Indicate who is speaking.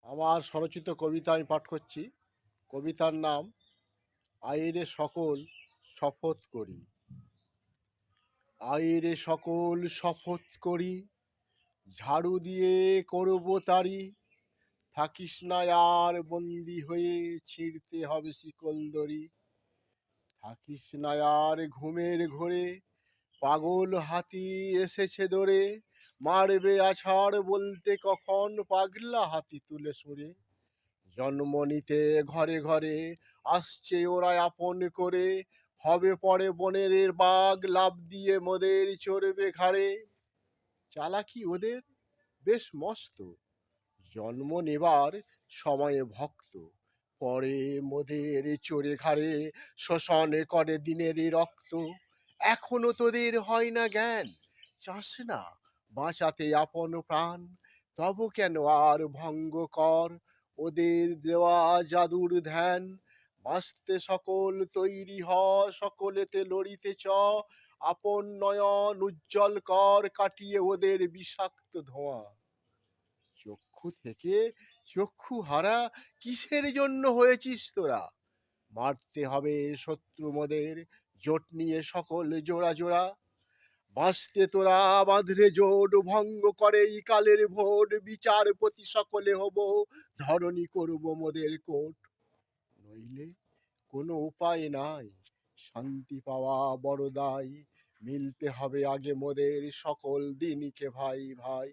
Speaker 1: আমার স্বরচিত কবিতা আমি পাঠ করছি। কবিতার নাম আইরে সকল শপথ করি। আইরে সকল শপথ করি, ঝাড়ু দিয়ে করব তারি। থাকিস না আর বন্দি হয়ে, ছিঁড়তে হবে শিকল দড়ি। থাকিস না আর ঘুমের ঘোরে, পাগল হাতি এসেছে দৌড়ে। মারবে আছাড় বলতে কখন, পাগলা হাতি তুলে সরে। জন্ম নিতে ঘরে ঘরে, আসছে ওরা আপন করে। হবে পরে বনের বাঘ, লাফ দিয়ে মোদের চড়বে ঘাড়ে। চালাকি ওদের বেশ মস্ত, জন্ম নেবার সময়ে ভক্ত। পরে মোদের চড়ে ঘাড়ে, শোষণ করে দিনেরই রক্ত। এখনো তোদের হয় না জ্ঞান, চাস না বাঁচাতে আপন প্রাণ। তব কেন আর ভঙ্গ কর ওদের দেওয়া জাদুর ধ্যান। বাঁচতে সকল তৈরি হ, সকলেতে লড়িতে চ। আপন নয়ন উজ্জ্বল কর, কাটিয়ে ওদের বিষাক্ত ধোঁয়া। চক্ষু থেকে চক্ষু হারা, কিসের জন্য হয়েছিস তোরা? মারতে হবে শত্রু মোদের, জোট নিয়ে সকল জোড়া জোড়া। বাঁচতে তোরা বাঁধরে জোট, ভঙ্গ করে এই কালের ভোট। বিচারপতি সকলে হব, ধরণী করব মোদের কোট। নইলে কোনো উপায় নাই, শান্তি পাওয়া বড় দায়। মিলতে হবে আগে মোদের সকল দিনকে ভাই ভাই।